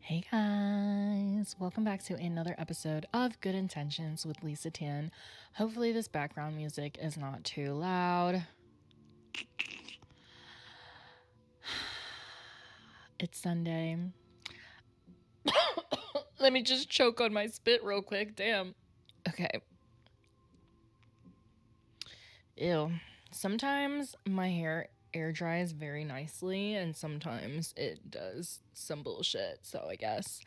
Hey guys, welcome back to another episode of Good Intentions with Lisa-Tien. Hopefully, this background music is not too loud. It's Sunday. Let me just choke on my spit real quick. Damn. Okay. Ew. Sometimes my hair air dries very nicely, and sometimes it does some bullshit. So I guess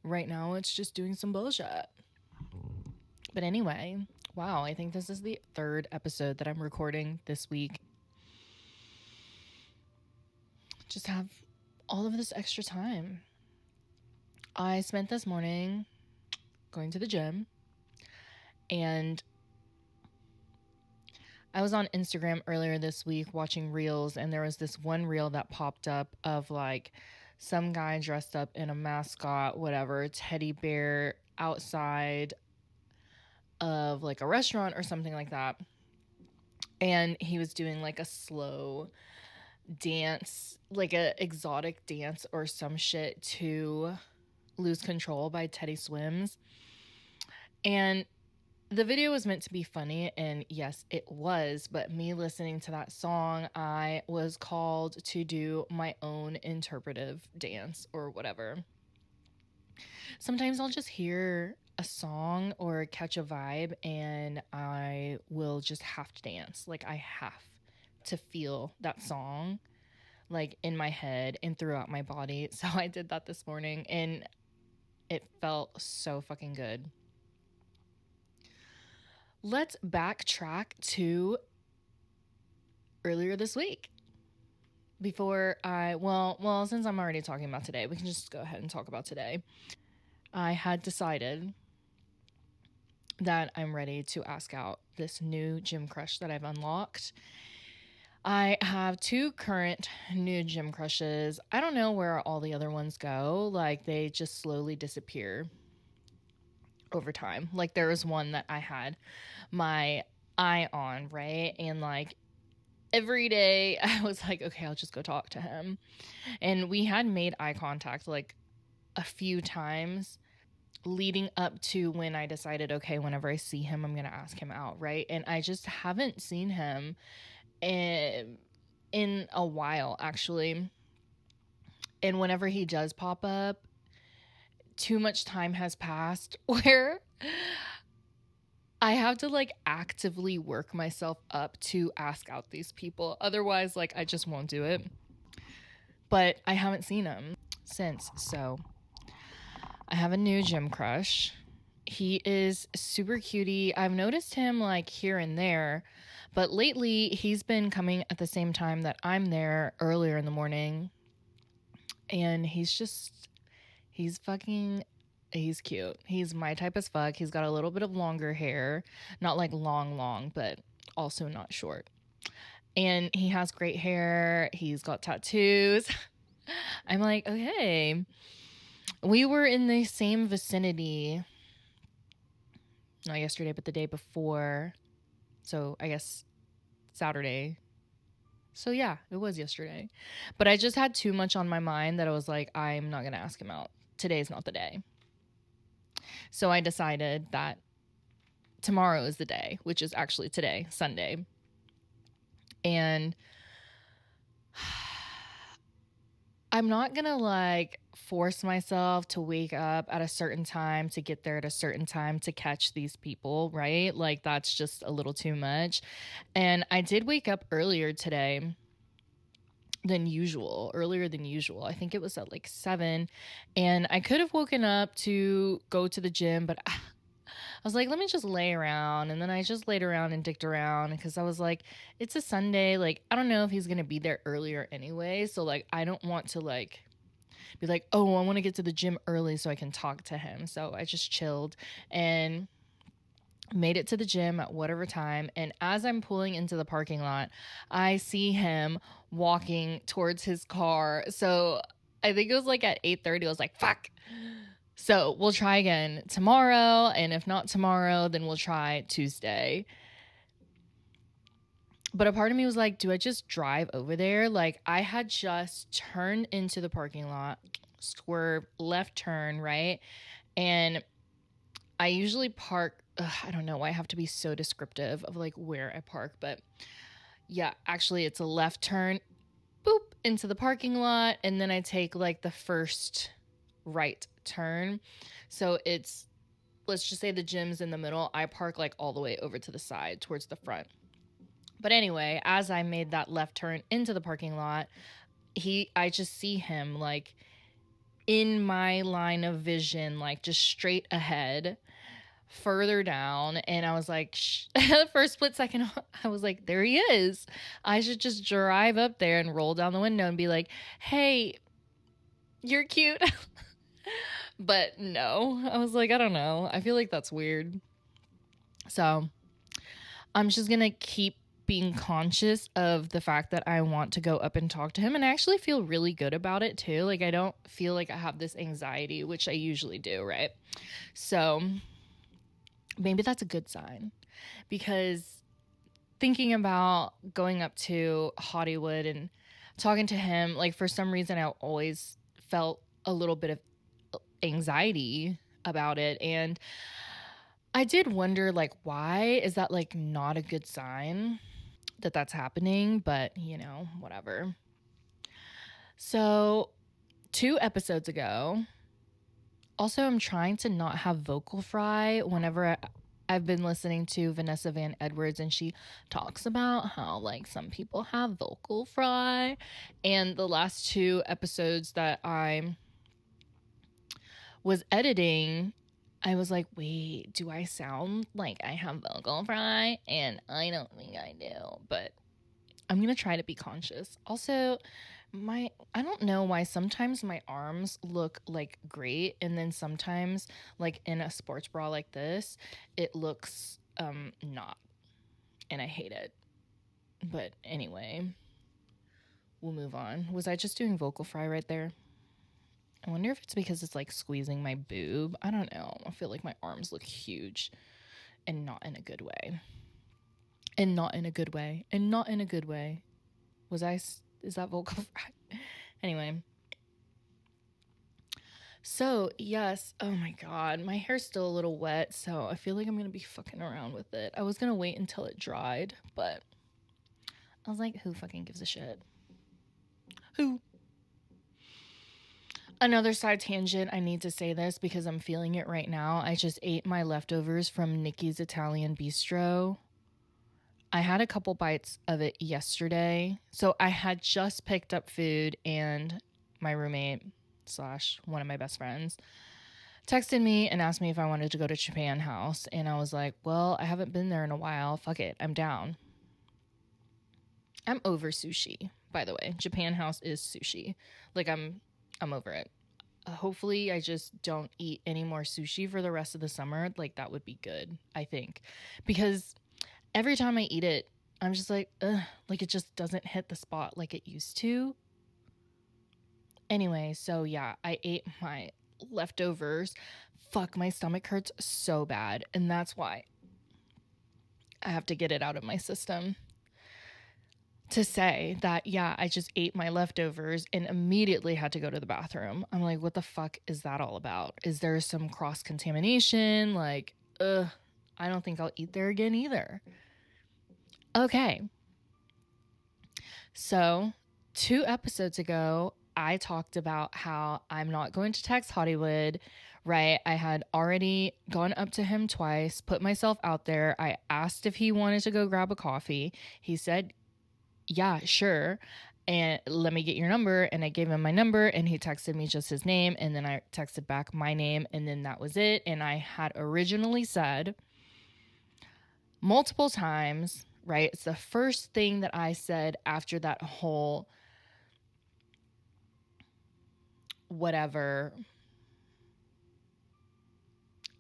right now it's just doing some bullshit. But anyway, wow, I think this is the third episode that I'm recording this week. Just have all of this extra time. I spent this morning going to the gym, and I was on Instagram earlier this week watching reels, and there was this one reel that popped up of like some guy dressed up in a mascot, whatever, teddy bear outside of like a restaurant or something like that. And he was doing like a slow dance, like a exotic dance or some shit to Lose Control by Teddy Swims. And the video was meant to be funny, and yes, it was, but me listening to that song, I was called to do my own interpretive dance or whatever. Sometimes I'll just hear a song or catch a vibe, and I will just have to dance. Like, I have to feel that song, like, in my head and throughout my body. So I did that this morning, and it felt so fucking good. Let's backtrack to earlier this week. Since I'm already talking about today, we can just go ahead and talk about today. I had decided that I'm ready to ask out this new gym crush that I've unlocked. I have two current new gym crushes. I don't know where all the other ones go. Like, they just slowly disappear over time. Like, there was one that I had my eye on, right? And like every day I was like, okay, I'll just go talk to him. And we had made eye contact like a few times leading up to when I decided, okay, whenever I see him, I'm going to ask him out, right? And I just haven't seen him in a while, actually. And whenever he does pop up, too much time has passed where I have to like actively work myself up to ask out these people. Otherwise, like, I just won't do it. But I haven't seen him since. So I have a new gym crush. He is super cutie. I've noticed him like here and there, but lately he's been coming at the same time that I'm there earlier in the morning. And he's cute. He's my type as fuck. He's got a little bit of longer hair, not like long, but also not short. And he has great hair. He's got tattoos. I'm like, okay. We were in the same vicinity, not yesterday, but the day before. So I guess Saturday. So yeah, it was yesterday. But I just had too much on my mind that I was like, I'm not going to ask him out. Today's not the day. So I decided that tomorrow is the day, which is actually today, Sunday. And I'm not going to like force myself to wake up at a certain time, to get there at a certain time to catch these people, right? Like, that's just a little too much. And I did wake up earlier today earlier than usual. I think it was at like 7, and I could have woken up to go to the gym, but I was like, let me just lay around. And then I just laid around and dicked around because I was like, it's a Sunday. Like, I don't know if he's going to be there earlier anyway. So, like, I don't want to, like, be like, oh, I want to get to the gym early so I can talk to him. So I just chilled and made it to the gym at whatever time. And as I'm pulling into the parking lot, I see him walking towards his car. So I think it was like at 8:30. I was like, fuck. So we'll try again tomorrow. And if not tomorrow, then we'll try Tuesday. But a part of me was like, do I just drive over there? Like, I had just turned into the parking lot, swerve, left turn, right? And I usually park, I don't know why I have to be so descriptive of like where I park, but yeah, actually it's a left turn, boop, into the parking lot. And then I take like the first right turn. So it's, let's just say the gym's in the middle. I park like all the way over to the side towards the front. But anyway, as I made that left turn into the parking lot, I just see him like in my line of vision, like just straight ahead, further down. And I was like, for a split second, I was like, there he is. I should just drive up there and roll down the window and be like, hey, you're cute. But no, I was like, I don't know. I feel like that's weird. So I'm just going to keep being conscious of the fact that I want to go up and talk to him. And I actually feel really good about it too. Like, I don't feel like I have this anxiety, which I usually do, right? So maybe that's a good sign, because thinking about going up to Hollywood and talking to him, like for some reason I always felt a little bit of anxiety about it. And I did wonder, like, why is that like not a good sign that that's happening? But you know, whatever. So 2 episodes ago, also I'm trying to not have vocal fry whenever I've been listening to Vanessa Van Edwards, and she talks about how like some people have vocal fry. And the last 2 episodes that I was editing, I was like, wait, do I sound like I have vocal fry? And I don't think I do, but I'm going to try to be conscious. Also, I don't know why sometimes my arms look like great, and then sometimes like in a sports bra like this, it looks not. And I hate it. But anyway, we'll move on. Was I just doing vocal fry right there? I wonder if it's because it's like squeezing my boob. I don't know. I feel like my arms look huge and not in a good way. And not in a good way. And not in a good way. Is that vocal fry? Anyway. So, yes. Oh my God. My hair's still a little wet, so I feel like I'm going to be fucking around with it. I was going to wait until it dried, but I was like, who fucking gives a shit? Who? Another side tangent, I need to say this because I'm feeling it right now. I just ate my leftovers from Nikki's Italian Bistro. I had a couple bites of it yesterday. So I had just picked up food, and my roommate / one of my best friends texted me and asked me if I wanted to go to Japan House. And I was like, well, I haven't been there in a while. Fuck it. I'm down. I'm over sushi, by the way. Japan House is sushi. Like, I'm over it. Hopefully I just don't eat any more sushi for the rest of the summer. Like, that would be good, I think. Because every time I eat it, I'm just like, ugh, like it just doesn't hit the spot like it used to. Anyway, so yeah, I ate my leftovers. Fuck, my stomach hurts so bad. And that's why I have to get it out of my system. To say that, yeah, I just ate my leftovers and immediately had to go to the bathroom. I'm like, what the fuck is that all about? Is there some cross contamination? Like, I don't think I'll eat there again either. Okay. So 2 episodes ago, I talked about how I'm not going to text Hollywood, right? I had already gone up to him twice, put myself out there. I asked if he wanted to go grab a coffee. He said, yeah, sure. And let me get your number. And I gave him my number, and he texted me just his name. And then I texted back my name, and then that was it. And I had originally said multiple times, right? It's the first thing that I said after that whole whatever.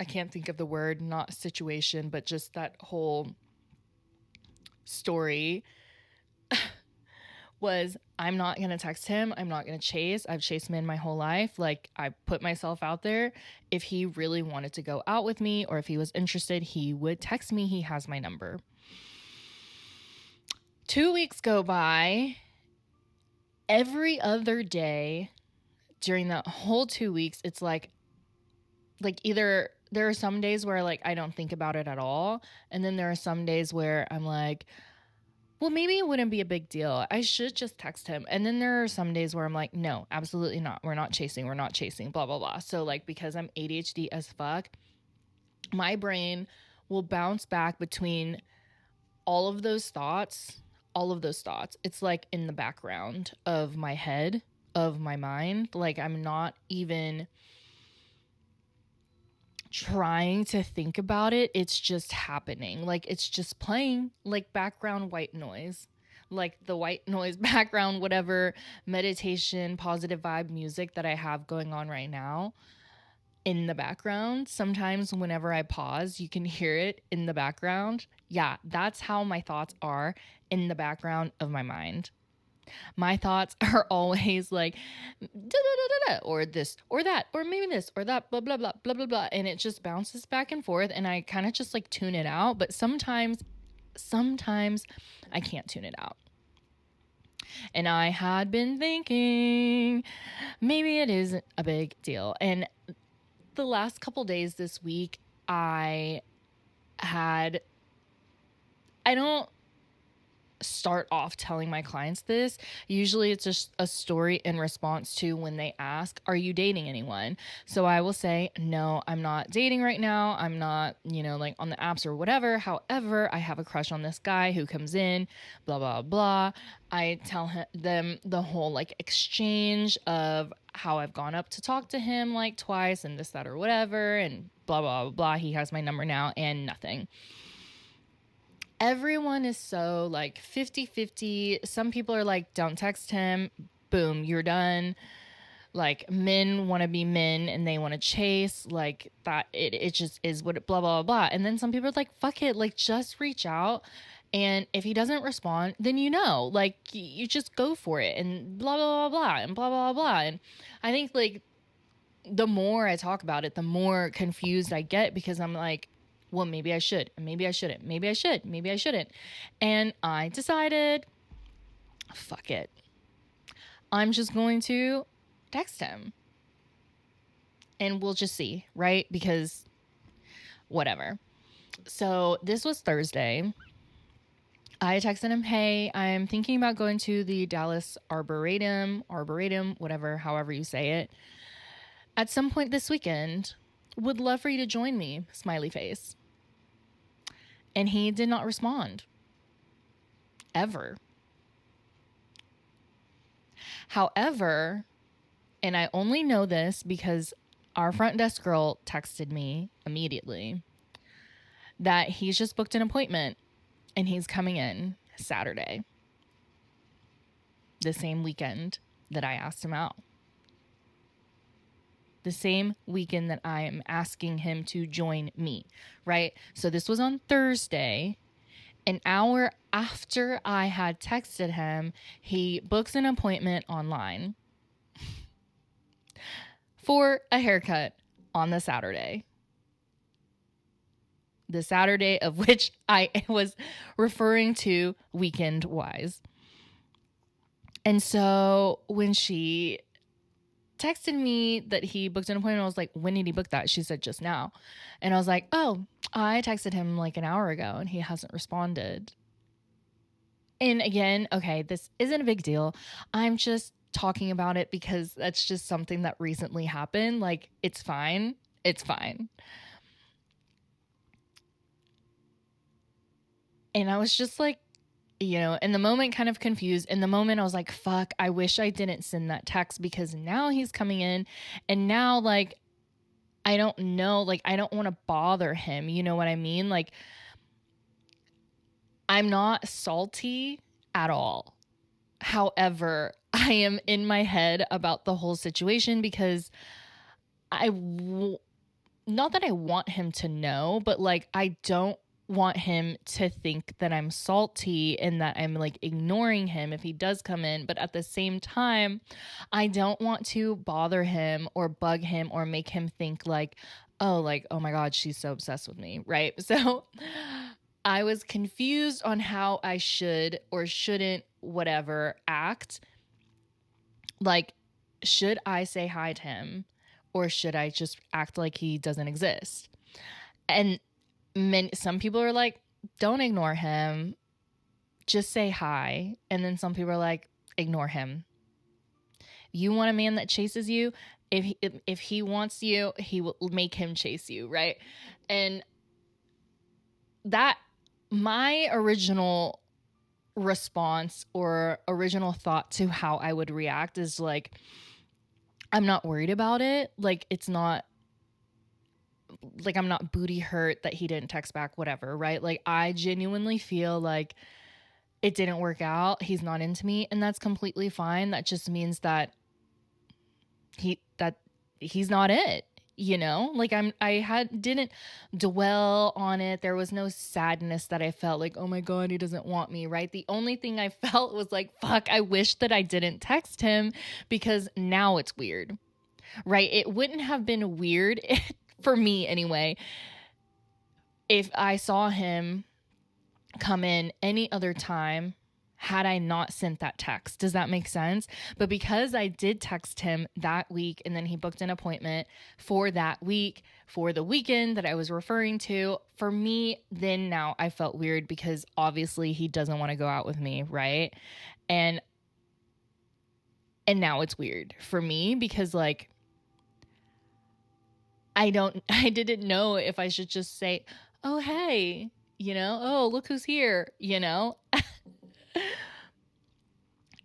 I can't think of the word, not situation, but just that whole story was, I'm not going to text him. I'm not going to chase. I've chased men my whole life. Like, I put myself out there. If he really wanted to go out with me, or if he was interested, he would text me. He has my number. 2 weeks go by. Every other day, during that whole 2 weeks, it's like either there are some days where like I don't think about it at all, and then there are some days where I'm like, well, maybe it wouldn't be a big deal. I should just text him. And then there are some days where I'm like, no, absolutely not. We're not chasing, blah, blah, blah. So like, because I'm ADHD as fuck, my brain will bounce back between all of those thoughts. It's like in the background of my head, of my mind. Like I'm not even trying to think about it. It's just happening. Like it's just playing like background white noise, like the white noise background, whatever meditation, positive vibe music that I have going on right now in the background. Sometimes whenever I pause, you can hear it in the background. Yeah, that's how my thoughts are in the background of my mind. My thoughts are always like, da, da, da, da, da, or this, or that, or maybe this, or that, blah, blah, blah, blah, blah, blah. And it just bounces back and forth. And I kind of just like tune it out. But sometimes I can't tune it out. And I had been thinking maybe it isn't a big deal. And the last couple days this week, I don't start off telling my clients this. Usually it's just a story in response to when they ask, are you dating anyone? So I will say, no, I'm not dating right now. I'm not, like on the apps or whatever. However, I have a crush on this guy who comes in, blah, blah, blah. I tell them the whole like exchange of how I've gone up to talk to him like twice and this, that, or whatever. And blah, blah, blah, blah. He has my number now and nothing. Everyone is so like 50-50. Some people are like, don't text him. Boom, you're done. Like men want to be men and they want to chase like that. It just is what it blah, blah, blah. And then some people are like, fuck it. Like just reach out. And if he doesn't respond, then like you just go for it and blah, blah, blah, blah, and blah, blah, blah. And I think like the more I talk about it, the more confused I get because I'm like, well, maybe I should, maybe I shouldn't, maybe I should, maybe I shouldn't. And I decided, fuck it. I'm just going to text him. And we'll just see, right? Because whatever. So this was Thursday. I texted him, hey, I'm thinking about going to the Dallas Arboretum, whatever, however you say it, at some point this weekend. Would love for you to join me, smiley face. And he did not respond. Ever. However, and I only know this because our front desk girl texted me immediately that he's just booked an appointment and he's coming in Saturday, the same weekend that I asked him out. The same weekend that I am asking him to join me, right? So this was on Thursday. An hour after I had texted him, he books an appointment online for a haircut on the Saturday. The Saturday of which I was referring to weekend-wise. And so when she texted me that he booked an appointment, I was like, when did he book that? She said just now. And I was like, oh, I texted him like an hour ago and he hasn't responded. And again, okay, this isn't a big deal. I'm just talking about it because that's just something that recently happened. Like, it's fine. It's fine. And I was just like, in the moment kind of confused. In the moment I was like, fuck, I wish I didn't send that text because now he's coming in and now like, I don't know, like I don't want to bother him. You know what I mean? Like I'm not salty at all. However, I am in my head about the whole situation because not that I want him to know, but like I don't want him to think that I'm salty and that I'm like ignoring him if he does come in. But at the same time, I don't want to bother him or bug him or make him think like, oh my God, she's so obsessed with me. Right. So I was confused on how I should or shouldn't, whatever, act. Like should I say hi to him or should I just act like he doesn't exist? And some people are like, don't ignore him, just say hi. And then some people are like, ignore him. You want a man that chases you? If he wants you, he will make him chase you, right? And that, my original response or original thought to how I would react is like, I'm not worried about it. Like, it's not like I'm not booty hurt that he didn't text back, whatever, right? Like, I genuinely feel like it didn't work out. He's not into me, and that's completely fine. That just means that he's not it. You know, like didn't dwell on it. There was no sadness that I felt like, oh my God, he doesn't want me, right? The only thing I felt was like, fuck, I wish that I didn't text him because now it's weird, right? It wouldn't have been weird for me anyway if I saw him come in any other time had I not sent that text. Does that make sense? But because I did text him that week and then he booked an appointment for that week, for the weekend that I was referring to, for me, then now I felt weird because obviously he doesn't want to go out with me, right? And now it's weird for me because like I didn't know if I should just say, "Oh, hey, you know, oh, look who's here," you know?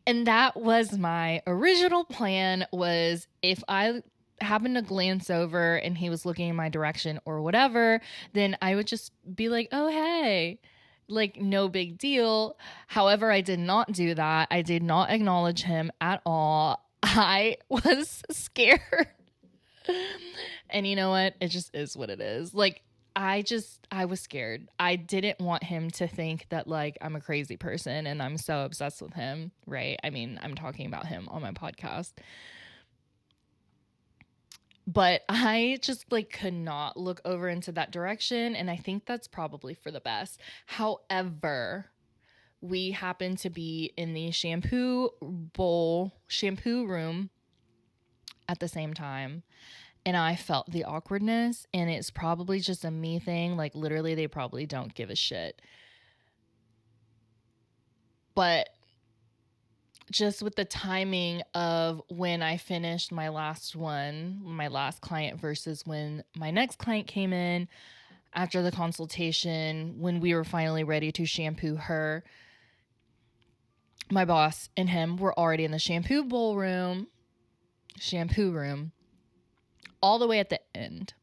And that was my original plan, was if I happened to glance over and he was looking in my direction or whatever, then I would just be like, oh, hey, like no big deal. However, I did not do that. I did not acknowledge him at all. I was scared. And you know what? It just is what it is. Like, I was scared. I didn't want him to think that like I'm a crazy person and I'm so obsessed with him, right? I mean, I'm talking about him on my podcast. But I just like could not look over into that direction, and I think that's probably for the best. However, we happened to be in the shampoo room at the same time. And I felt the awkwardness, and it's probably just a me thing. Like, literally, they probably don't give a shit. But just with the timing of when I finished my last client versus when my next client came in after the consultation, when we were finally ready to shampoo her, my boss and him were already in the shampoo room, all the way at the end.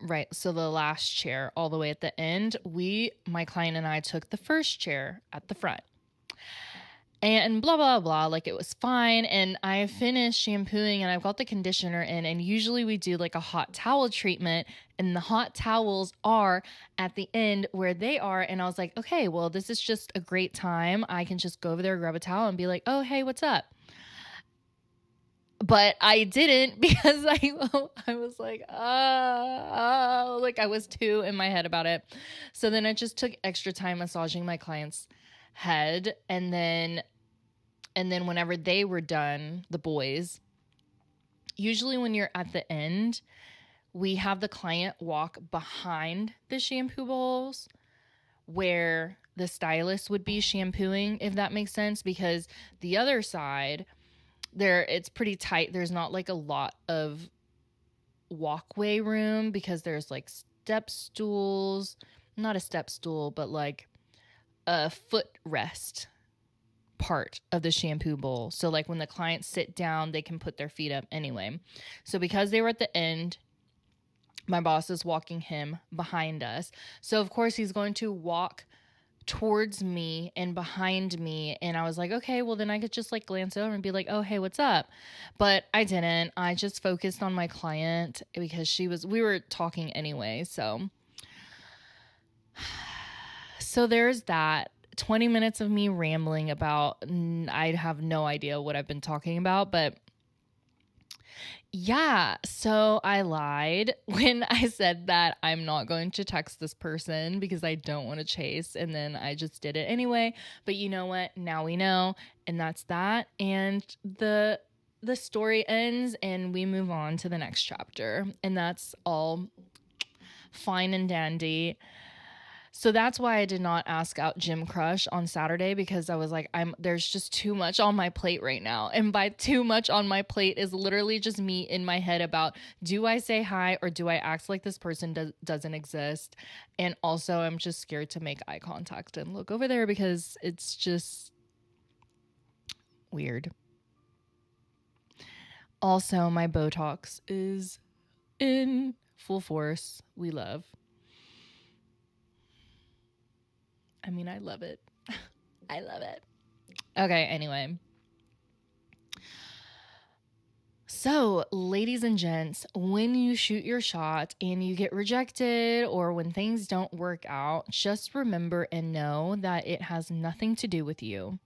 Right. So the last chair all the way at the end, my client and I took the first chair at the front. And blah, blah, blah. Like, it was fine. And I finished shampooing and I've got the conditioner in. And usually we do like a hot towel treatment. And the hot towels are at the end where they are. And I was like, okay, well, this is just a great time. I can just go over there, grab a towel and be like, oh, hey, what's up? But I didn't because I was like, like I was too in my head about it. So then I just took extra time massaging my client's head. And then whenever they were done, the boys, usually when you're at the end, we have the client walk behind the shampoo bowls where the stylist would be shampooing, if that makes sense, because the other side, it's pretty tight. There's not like a lot of walkway room because there's like step stools, not a step stool, but like a footrest part of the shampoo bowl. So like when the clients sit down, they can put their feet up anyway. So because they were at the end, my boss is walking him behind us. So of course he's going to walk towards me and behind me, and I was like, okay, well then I could just like glance over and be like, oh, hey, what's up? But I didn't. I just focused on my client because we were talking anyway. So there's that. 20 minutes of me rambling about, I have no idea what I've been talking about, but Yeah, so I lied when I said that I'm not going to text this person because I don't want to chase, and then I just did it anyway. But you know what? Now we know, and that's that. And the story ends and we move on to the next chapter, and that's all fine and dandy. So that's why I did not ask out Gym Crush on Saturday, because I was like, there's just too much on my plate right now. And by too much on my plate is literally just me in my head about, do I say hi or do I act like this person doesn't exist? And also I'm just scared to make eye contact and look over there because it's just weird. Also, my Botox is in full force. We love. I mean, I love it. I love it. Okay, anyway. So, ladies and gents, when you shoot your shot and you get rejected or when things don't work out, just remember and know that it has nothing to do with you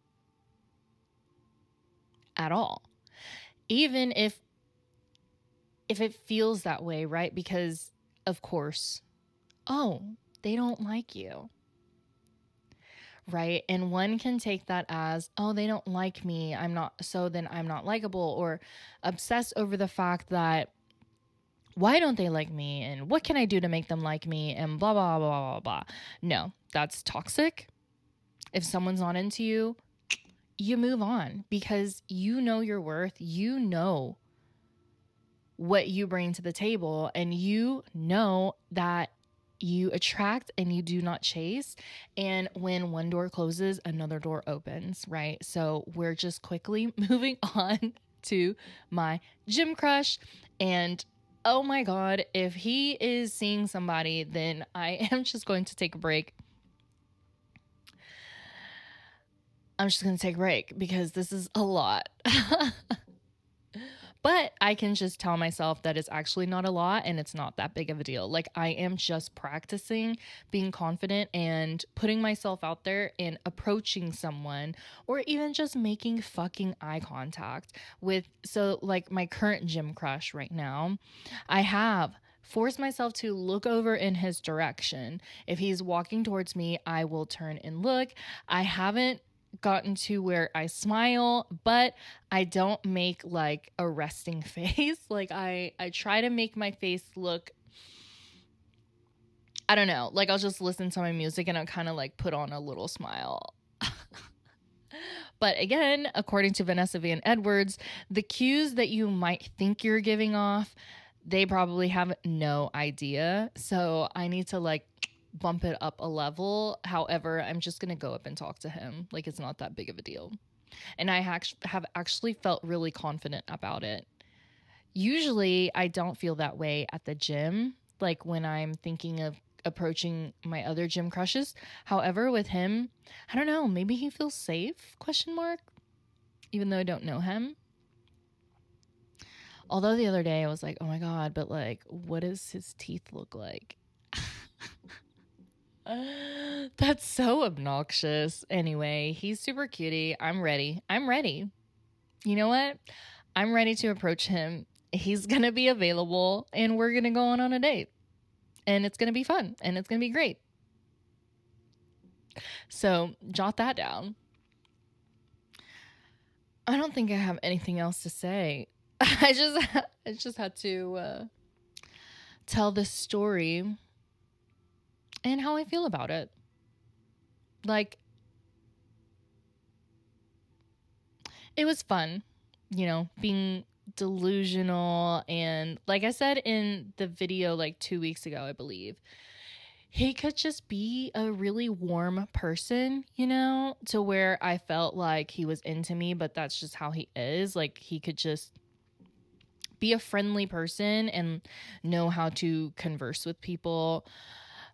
at all. Even if it feels that way, right? Because of course, oh, they don't like you. Right? And one can take that as, oh, they don't like me. Then I'm not likable, or obsess over the fact that, why don't they like me? And what can I do to make them like me? And blah, blah, blah, blah, blah. No, that's toxic. If someone's not into you, you move on because you know your worth. You know what you bring to the table, and you know that you attract and you do not chase. And when one door closes, another door opens, right? So we're just quickly moving on to my gym crush. And oh my God, if he is seeing somebody, then I am just going to take a break. I'm just going to take a break because this is a lot. But I can just tell myself that it's actually not a lot and it's not that big of a deal. Like, I am just practicing being confident and putting myself out there and approaching someone, or even just making fucking eye contact with, so like my current gym crush right now, I have forced myself to look over in his direction. If he's walking towards me, I will turn and look. I haven't gotten to where I smile, but I don't make like a resting face. Like I try to make my face look, I don't know, like I'll just listen to my music and I'll kind of like put on a little smile. But again, according to Vanessa Van Edwards, the cues that you might think you're giving off, they probably have no idea. So I need to like bump it up a level. However, I'm just going to go up and talk to him. Like, it's not that big of a deal. And I have actually felt really confident about it. Usually, I don't feel that way at the gym, like when I'm thinking of approaching my other gym crushes. However, with him, I don't know, maybe he feels safe, question mark, even though I don't know him. Although the other day I was like, oh my God, but like, what does his teeth look like? That's so obnoxious. Anyway, he's super cutie. I'm ready. You know what? I'm ready to approach him. He's going to be available and we're going to go on a date. And it's going to be fun and it's going to be great. So jot that down. I don't think I have anything else to say. I just had to tell this story and how I feel about it. Like, it was fun, you know, being delusional. And like I said in the video like 2 weeks ago, I believe, he could just be a really warm person, you know, to where I felt like he was into me, but that's just how he is. Like, he could just be a friendly person and know how to converse with people.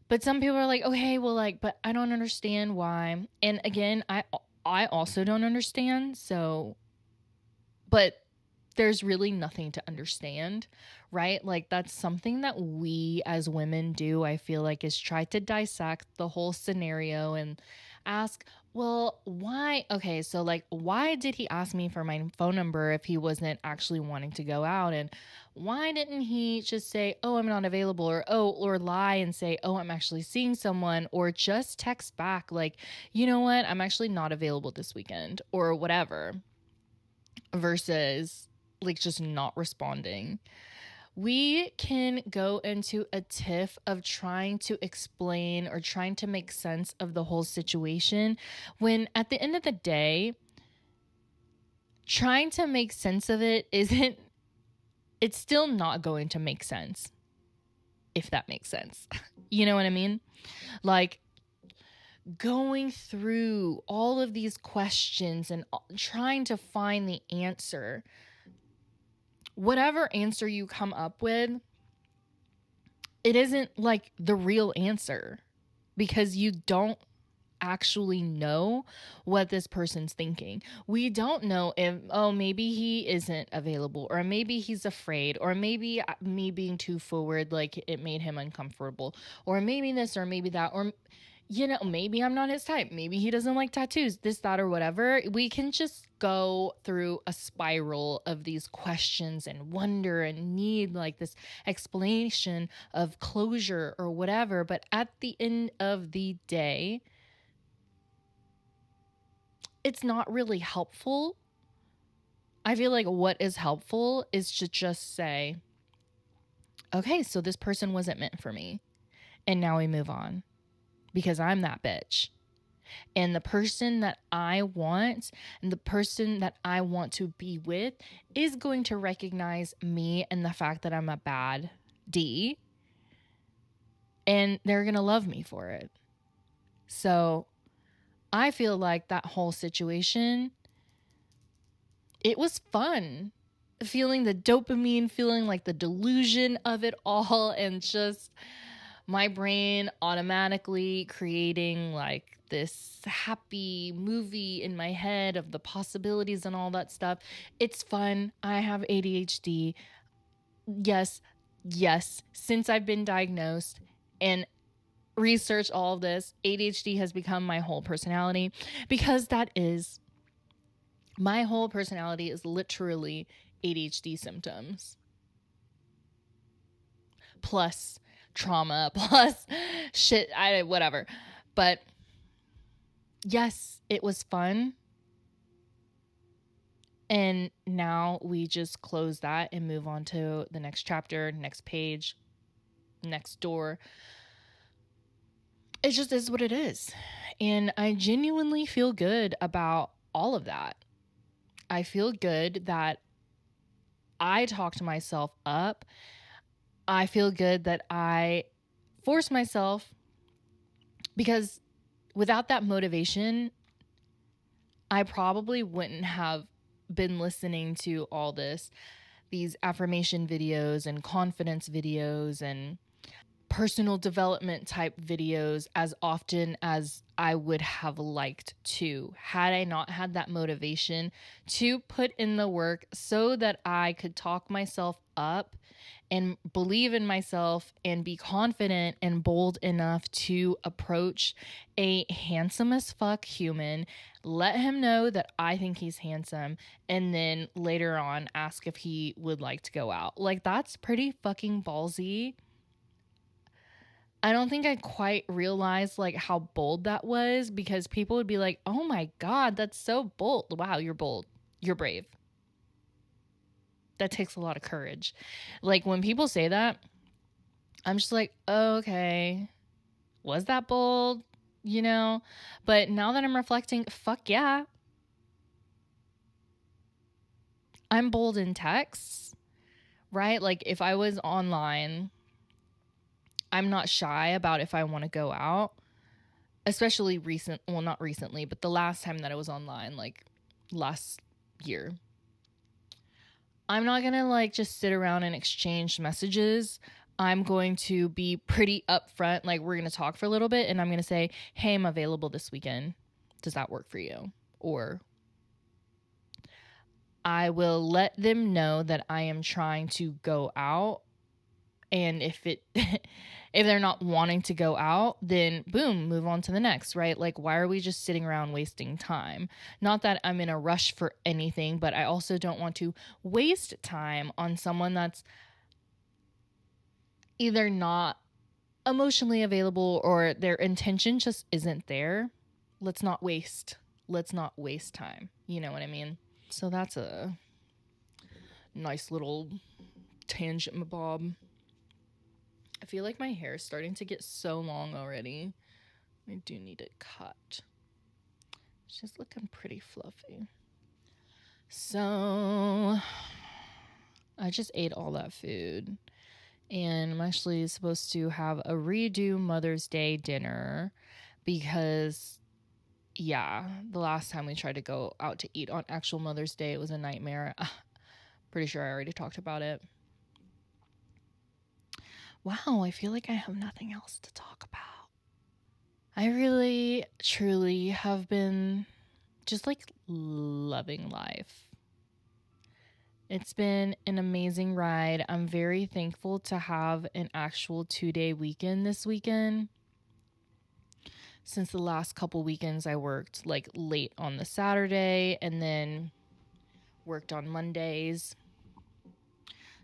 But some people are like, oh, hey, well, like, but I don't understand why. And again, I also don't understand. So, but there's really nothing to understand, right? Like, that's something that we as women do, I feel like, is try to dissect the whole scenario and ask, Well, why? Okay, so like, why did he ask me for my phone number if he wasn't actually wanting to go out? And why didn't he just say, oh, I'm not available, or lie and say, oh, I'm actually seeing someone, or just text back, like, you know what, I'm actually not available this weekend, or whatever, versus like just not responding. We can go into a tiff of trying to explain or trying to make sense of the whole situation when at the end of the day, trying to make sense of it isn't, it's still not going to make sense, if that makes sense. You know what I mean? Like, going through all of these questions and trying to find the answer, whatever answer you come up with, it isn't like the real answer, because you don't actually know what this person's thinking. We don't know if, oh, maybe he isn't available, or maybe he's afraid, or maybe me being too forward, like it made him uncomfortable, or maybe this, or maybe that, or, you know, maybe I'm not his type. Maybe he doesn't like tattoos, this, that, or whatever. We can just go through a spiral of these questions and wonder and need like this explanation of closure or whatever. But at the end of the day, it's not really helpful. I feel like what is helpful is to just say, okay, so this person wasn't meant for me. And now we move on because I'm that bitch. And the person that I want and the person that I want to be with is going to recognize me and the fact that I'm a bad D. And they're going to love me for it. So I feel like that whole situation, it was fun. Feeling the dopamine, feeling like the delusion of it all, and just my brain automatically creating like this happy movie in my head of the possibilities and all that stuff. It's fun. I have ADHD. Yes, yes. Since I've been diagnosed and researched all of this, ADHD has become my whole personality, because that is my whole personality is literally ADHD symptoms plus trauma plus shit, whatever. But yes, it was fun. And now we just close that and move on to the next chapter, next page, next door. It just is what it is. And I genuinely feel good about all of that. I feel good that I talked myself up. I feel good that I forced myself, because without that motivation, I probably wouldn't have been listening to all these affirmation videos and confidence videos and personal development type videos as often as I would have liked to, had I not had that motivation to put in the work so that I could talk myself up and believe in myself and be confident and bold enough to approach a handsome as fuck human, let him know that I think he's handsome, and then later on ask if he would like to go out. Like, that's pretty fucking ballsy. I don't think I quite realized like how bold that was, because people would be like, "Oh my god, that's so bold. Wow, you're bold. You're brave." That takes a lot of courage. Like, when people say that, I'm just like, oh, "Okay. Was that bold?" You know? But now that I'm reflecting, fuck yeah. I'm bold in texts, right? Like, if I was online, I'm not shy about if I want to go out. Especially not recently, but the last time that I was online, like last year. I'm not going to like just sit around and exchange messages. I'm going to be pretty upfront. Like, we're going to talk for a little bit and I'm going to say, hey, I'm available this weekend. Does that work for you? Or I will let them know that I am trying to go out And if it if they're not wanting to go out, then boom, move on to the next, right? Like, why are we just sitting around wasting time? Not that I'm in a rush for anything, but I also don't want to waste time on someone that's either not emotionally available or their intention just isn't there. Let's not waste time. You know what I mean? So that's a nice little tangent, mabob. I feel like my hair is starting to get so long already. I do need it cut. It's just looking pretty fluffy. So I just ate all that food. And I'm actually supposed to have a redo Mother's Day dinner because, yeah, the last time we tried to go out to eat on actual Mother's Day, it was a nightmare. Pretty sure I already talked about it. Wow, I feel like I have nothing else to talk about. I really, truly have been just like loving life. It's been an amazing ride. I'm very thankful to have an actual 2-day weekend this weekend. Since the last couple weekends, I worked like late on the Saturday and then worked on Mondays.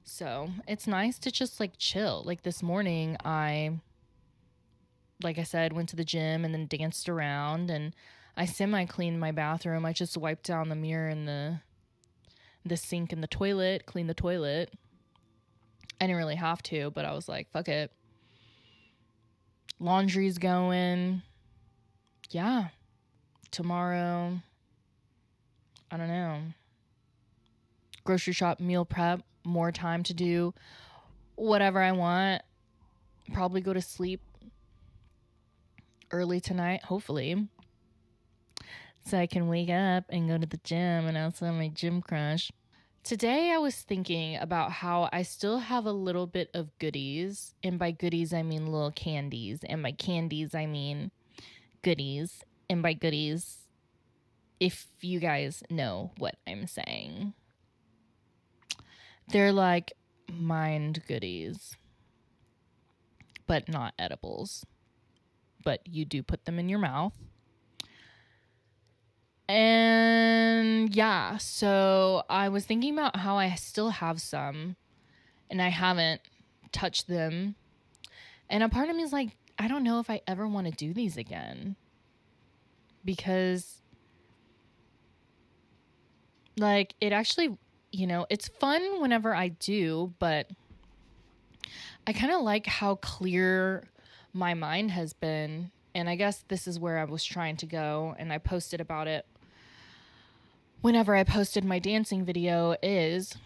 So it's nice to just like chill. Like this morning, like I said, went to the gym and then danced around, and I semi-cleaned my bathroom. I just wiped down the mirror and the sink and the toilet, cleaned the toilet. I didn't really have to, but I was like, fuck it. Laundry's going. Yeah. Tomorrow, I don't know. Grocery shop, meal prep, more time to do whatever I want. Probably go to sleep early tonight, hopefully, so I can wake up and go to the gym and also my gym crush. Today I was thinking about how I still have a little bit of goodies, and by goodies I mean little candies, and by candies I mean goodies, and by goodies, if you guys know what I'm saying. They're like mind goodies, but not edibles. But you do put them in your mouth. And yeah, so I was thinking about how I still have some and I haven't touched them. And a part of me is like, I don't know if I ever want to do these again. Because, like, it actually, it's fun whenever I do, but I kind of like how clear my mind has been. And I guess this is where I was trying to go, and I posted about it whenever I posted my dancing video. It's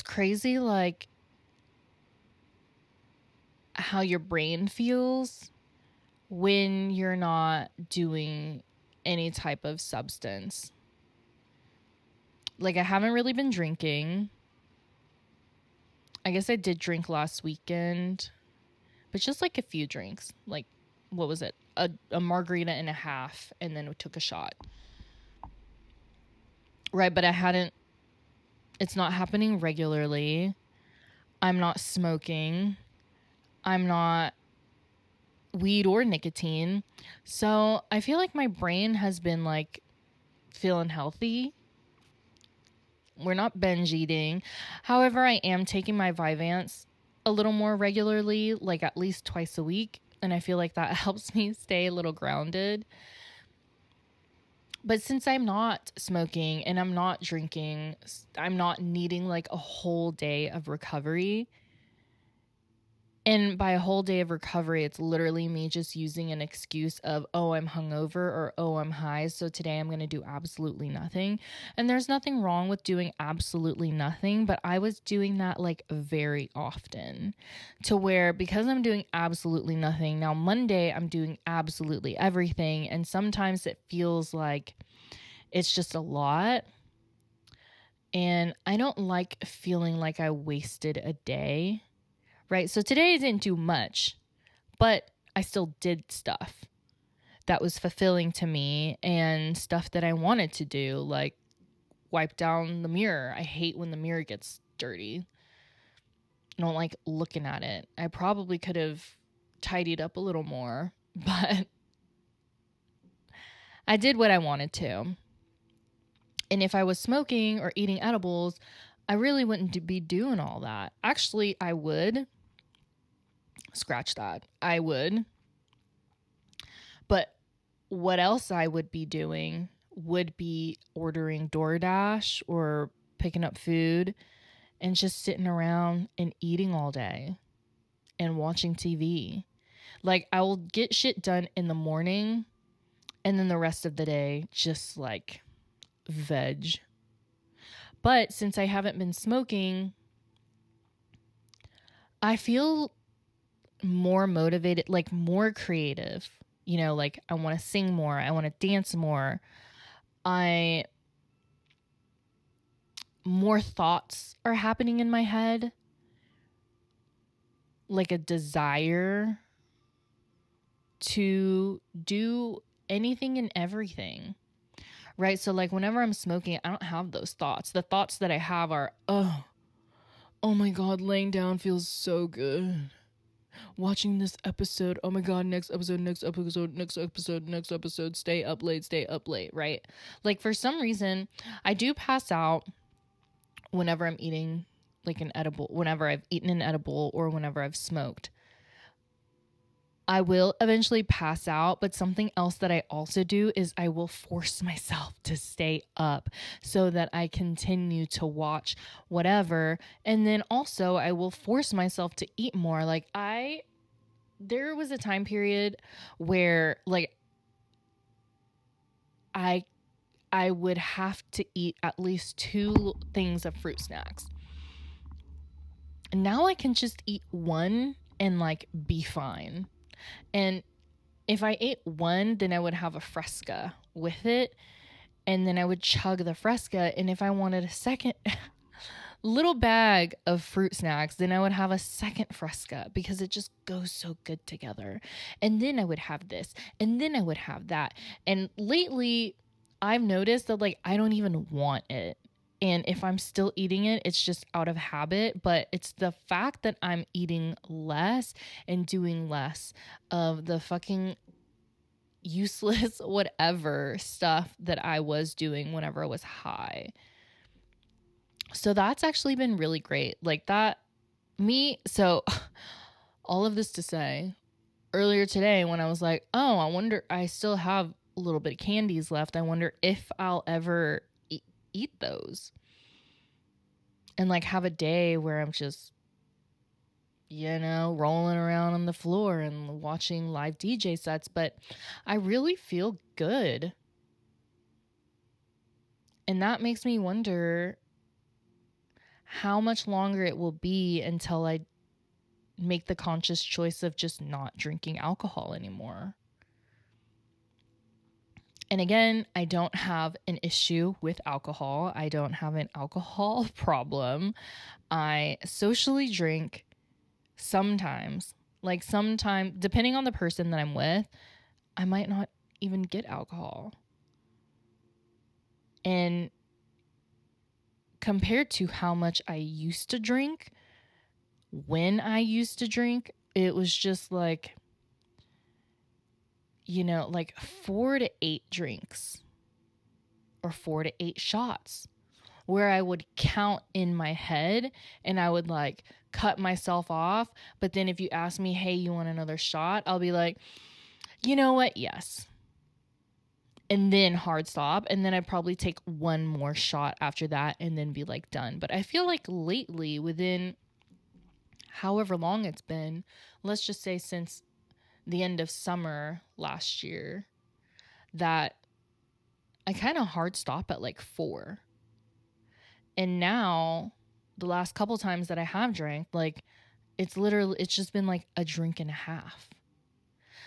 crazy, like, how your brain feels when you're not doing any type of substance. Like, I haven't really been drinking. I guess I did drink last weekend, but just like a few drinks. Like, what was it? A margarita and a half, and then we took a shot. Right, but it's not happening regularly. I'm not smoking. I'm not weed or nicotine. So I feel like my brain has been like feeling healthy. We're not binge eating. However, I am taking my Vyvanse a little more regularly, like at least twice a week. And I feel like that helps me stay a little grounded. But since I'm not smoking and I'm not drinking, I'm not needing like a whole day of recovery. And by a whole day of recovery, it's literally me just using an excuse of, oh, I'm hungover or, oh, I'm high, so today I'm going to do absolutely nothing. And there's nothing wrong with doing absolutely nothing, but I was doing that like very often to where, because I'm doing absolutely nothing, now Monday I'm doing absolutely everything. And sometimes it feels like it's just a lot. And I don't like feeling like I wasted a day. Right? So today I didn't do much, but I still did stuff that was fulfilling to me and stuff that I wanted to do, like wipe down the mirror. I hate when the mirror gets dirty. don't like looking at it. I probably could have tidied up a little more, but I did what I wanted to. And if I was smoking or eating edibles, I really wouldn't be doing all that. Actually, I would. Scratch that. I would. But what else I would be doing would be ordering DoorDash or picking up food and just sitting around and eating all day and watching TV. Like, I will get shit done in the morning and then the rest of the day just like veg. But since I haven't been smoking, I feel more motivated, like more creative. You know, like I want to sing more, I want to dance more. More thoughts are happening in my head, like a desire to do anything and everything, right? So like whenever I'm smoking, I don't have those thoughts. The thoughts that I have are, oh my God, laying down feels so good. Watching this episode, oh my God, next episode, stay up late, right? Like for some reason, I do pass out whenever I'm eating like an edible, whenever I've eaten an edible or whenever I've smoked. I will eventually pass out, but something else that I also do is I will force myself to stay up so that I continue to watch whatever. And then also I will force myself to eat more. Like there was a time period where like I would have to eat at least 2 things of fruit snacks. And now I can just eat one and like be fine. And if I ate one, then I would have a Fresca with it. And then I would chug the Fresca. And if I wanted a second little bag of fruit snacks, then I would have a second Fresca because it just goes so good together. And then I would have this. And then I would have that. And lately, I've noticed that like I don't even want it. And if I'm still eating it, it's just out of habit. But it's the fact that I'm eating less and doing less of the fucking useless whatever stuff that I was doing whenever I was high. So that's actually been really great. Like so all of this to say, earlier today when I was like, oh, I wonder, I still have a little bit of candies left. I wonder if I'll ever eat those and like have a day where I'm just, rolling around on the floor and watching live DJ sets. But I really feel good. And that makes me wonder how much longer it will be until I make the conscious choice of just not drinking alcohol anymore. And again, I don't have an issue with alcohol. I don't have an alcohol problem. I socially drink sometimes. Like sometimes, depending on the person that I'm with, I might not even get alcohol. And compared to how much I used to drink, when I used to drink, it was just like, like 4 to 8 drinks or 4 to 8 shots where I would count in my head and I would like cut myself off. But then if you ask me, hey, you want another shot? I'll be like, you know what? Yes. And then hard stop. And then I'd probably take one more shot after that and then be like done. But I feel like lately, within however long it's been, let's just say since the end of summer last year, that I kind of hard stop at like 4. And now the last couple times that I have drank, like it's just been like a drink and a half.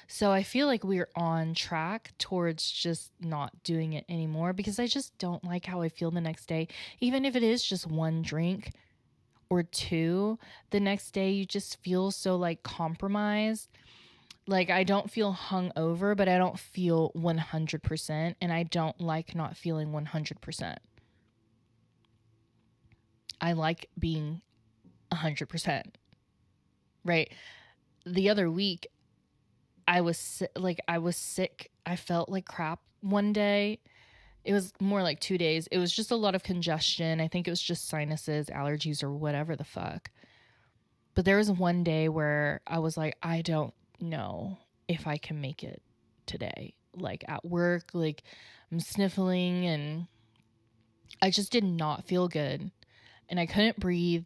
So I feel like we're on track towards just not doing it anymore because I just don't like how I feel the next day. Even if it is just 1 drink or 2, the next day you just feel so like compromised. Like I don't feel hungover, but I don't feel 100%. And I don't like not feeling 100%. I like being 100%. right? The other week, I was sick. I felt like crap one day. It was more like 2 days. It was just a lot of congestion. I think it was just sinuses, allergies, or whatever the fuck. But there was one day where I was like, I don't know if I can make it today. Like at work, like I'm sniffling and I just did not feel good. And I couldn't breathe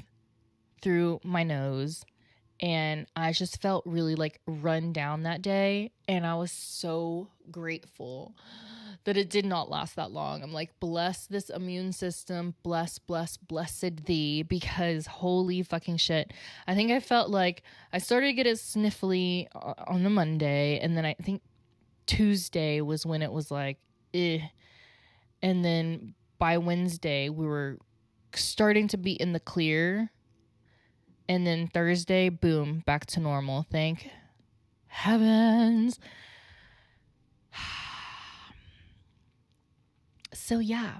through my nose. And I just felt really like run down that day. And I was so grateful that it did not last that long. I'm like, bless this immune system, blessed thee, because holy fucking shit. I think I felt like I started to get it sniffly on the Monday, and then I think Tuesday was when it was like, eh. And then by Wednesday, we were starting to be in the clear. And then Thursday, boom, back to normal. Thank heavens. So yeah,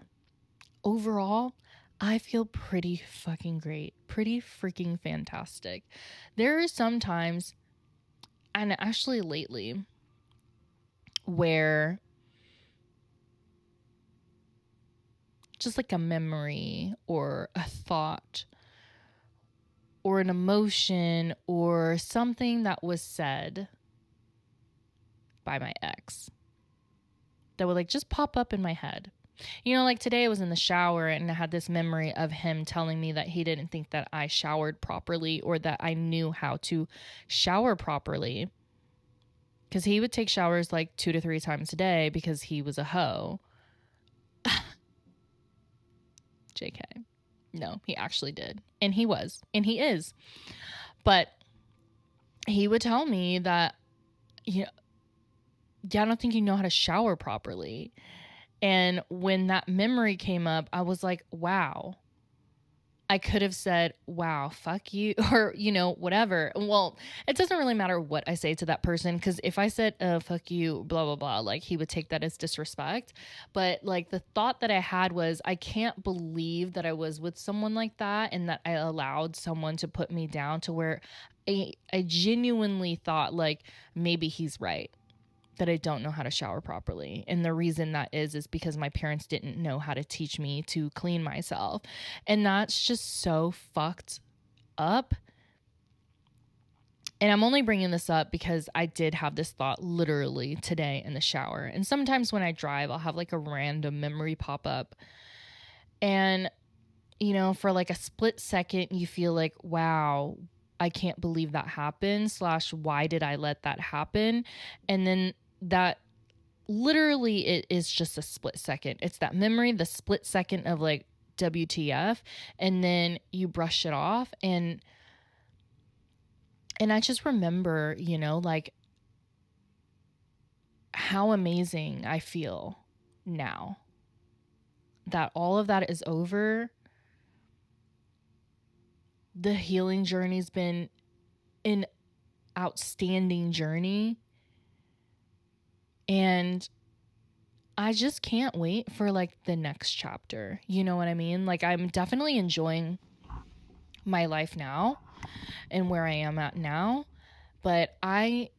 overall, I feel pretty fucking great. Pretty freaking fantastic. There are some times, and actually lately, where just like a memory or a thought or an emotion or something that was said by my ex that would like just pop up in my head. You know, like today I was in the shower and I had this memory of him telling me that he didn't think that I showered properly or that I knew how to shower properly. Because he would take showers like 2 to 3 times a day because he was a hoe. JK. No, he actually did. And he was. And he is. But he would tell me that, you know, yeah, I don't think you know how to shower properly. And when that memory came up, I was like, wow. I could have said, wow, fuck you, or, you know, whatever. Well, it doesn't really matter what I say to that person, because if I said, fuck you, blah, blah, blah, like he would take that as disrespect. But like the thought that I had was, I can't believe that I was with someone like that and that I allowed someone to put me down to where I genuinely thought like maybe he's right, that I don't know how to shower properly. And the reason that is because my parents didn't know how to teach me to clean myself. And that's just so fucked up. And I'm only bringing this up because I did have this thought literally today in the shower. And sometimes when I drive, I'll have like a random memory pop up. And, you know, for like a split second, you feel like, wow, I can't believe that happened, / why did I let that happen? And then that literally it is just a split second. It's that memory, the split second of like WTF, and then you brush it off. And I just remember, you know, like how amazing I feel now that all of that is over. The healing journey's been an outstanding journey. And I just can't wait for like the next chapter. You know what I mean? Like I'm definitely enjoying my life now and where I am at now, but I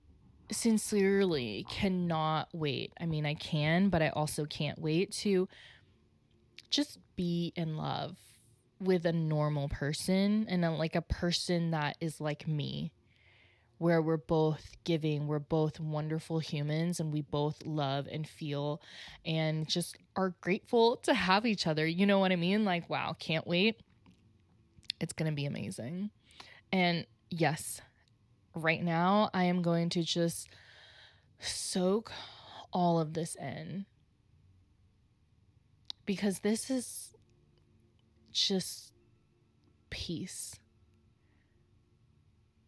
sincerely cannot wait. I mean, I can, but I also can't wait to just be in love with a normal person and like a person that is like me, where we're both giving, we're both wonderful humans, and we both love and feel and just are grateful to have each other. You know what I mean? Like, wow, can't wait. It's going to be amazing. And yes, right now I am going to just soak all of this in, because this is just peace.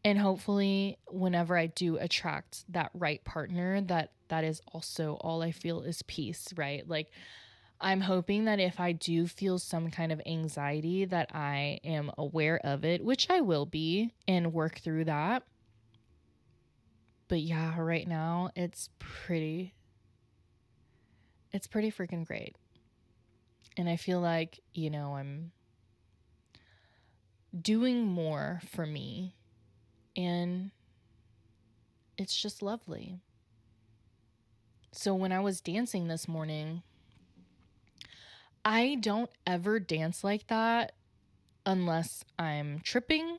And hopefully whenever I do attract that right partner, that is also all I feel is peace, right? Like I'm hoping that if I do feel some kind of anxiety, that I am aware of it, which I will be, and work through that. But yeah, right now it's pretty freaking great. And I feel like, you know, I'm doing more for me And it's just lovely. So when I was dancing this morning, I don't ever dance like that unless I'm tripping,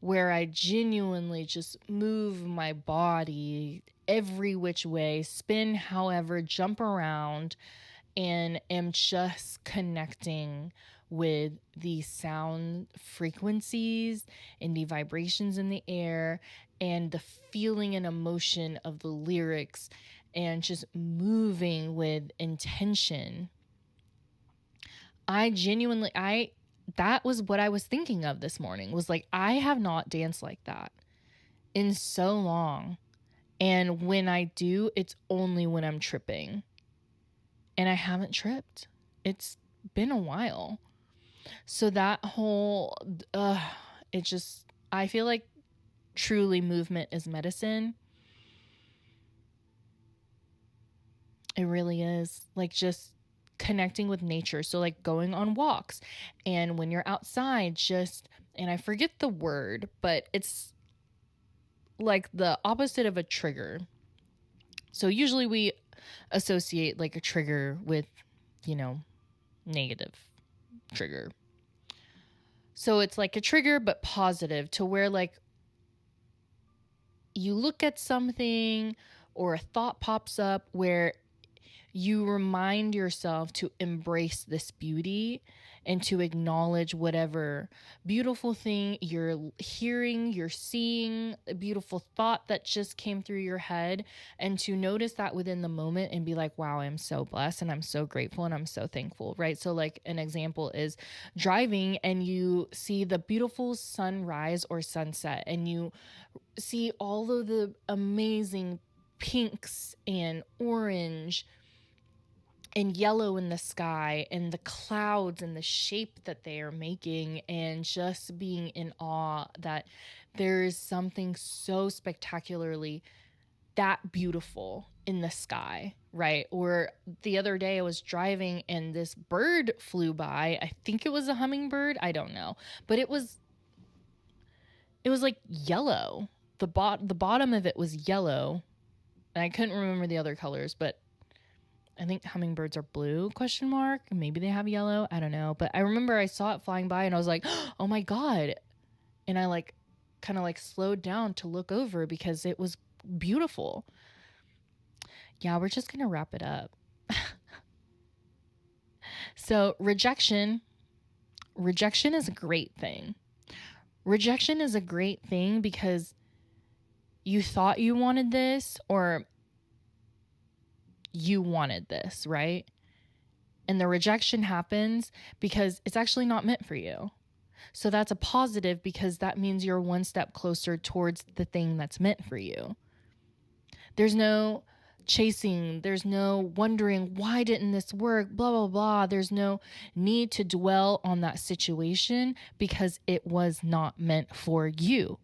where I genuinely just move my body every which way, spin however, jump around, and am just connecting with the sound frequencies and the vibrations in the air and the feeling and emotion of the lyrics and just moving with intention. I that was what I was thinking of this morning, was like, I have not danced like that in so long. And when I do, it's only when I'm tripping. And I haven't tripped. It's been a while. So that whole, it just, I feel like truly movement is medicine. It really is. Like, just connecting with nature. So, like, going on walks. And when you're outside, just, and I forget the word, but it's like the opposite of a trigger. So, usually we associate like a trigger with, you know, negative trigger. So, it's like a trigger, but positive, to where like you look at something or a thought pops up where you remind yourself to embrace this beauty and to acknowledge whatever beautiful thing you're hearing, you're seeing, a beautiful thought that just came through your head, and to notice that within the moment and be like, wow, I'm so blessed and I'm so grateful and I'm so thankful, right? So, like, an example is driving and you see the beautiful sunrise or sunset and you see all of the amazing pinks and orange and yellow in the sky and the clouds and the shape that they are making, and just being in awe that there is something so spectacularly that beautiful in the sky, right? Or the other day I was driving and this bird flew by. I think it was a hummingbird, I don't know, but it was like yellow. The bottom of it was yellow, and I couldn't remember the other colors, but I think hummingbirds are blue, question mark. Maybe they have yellow. I don't know. But I remember I saw it flying by and I was like, oh my God. And I like kind of like slowed down to look over because it was beautiful. Yeah, we're just going to wrap it up. So, rejection is a great thing. Rejection is a great thing because you thought you wanted this, or you wanted this, right? And the rejection happens because it's actually not meant for you. So that's a positive, because that means you're one step closer towards the thing that's meant for you. There's no chasing, there's no wondering, why didn't this work, blah, blah, blah. There's no need to dwell on that situation because it was not meant for you.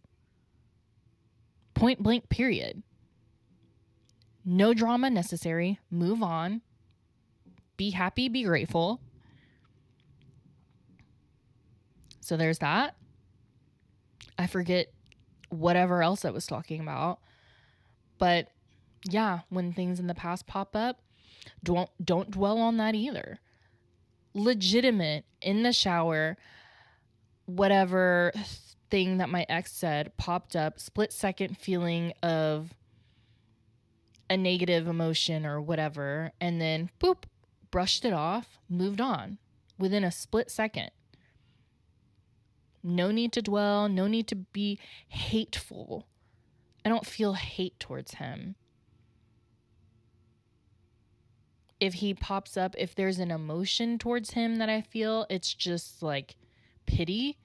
Point blank, period. No drama necessary. Move on. Be happy, be grateful. So there's that. I forget whatever else I was talking about. But yeah, when things in the past pop up, don't dwell on that either. Legitimate, in the shower, whatever thing that my ex said popped up, split second feeling of a negative emotion or whatever, and then boop, brushed it off, moved on within a split second. No need to dwell, no need to be hateful. I don't feel hate towards him. If he pops up, if there's an emotion towards him that I feel, it's just like pity.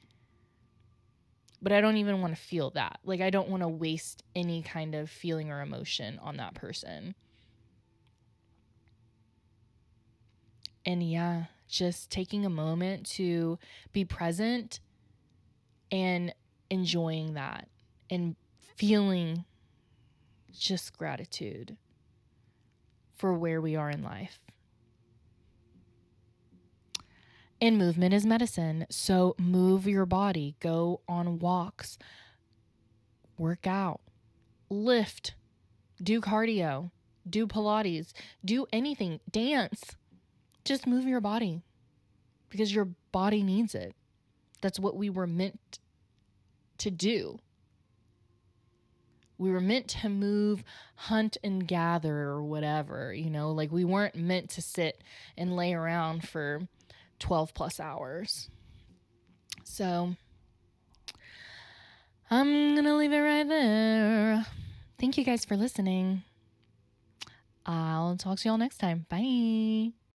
But I don't even want to feel that. Like, I don't want to waste any kind of feeling or emotion on that person. And yeah, just taking a moment to be present and enjoying that and feeling just gratitude for where we are in life. And movement is medicine. So move your body, go on walks, work out, lift, do cardio, do Pilates, do anything, dance. Just move your body because your body needs it. That's what we were meant to do. We were meant to move, hunt and gather or whatever, like we weren't meant to sit and lay around for 12 plus hours. So I'm going to leave it right there. Thank you guys for listening. I'll talk to y'all next time. Bye.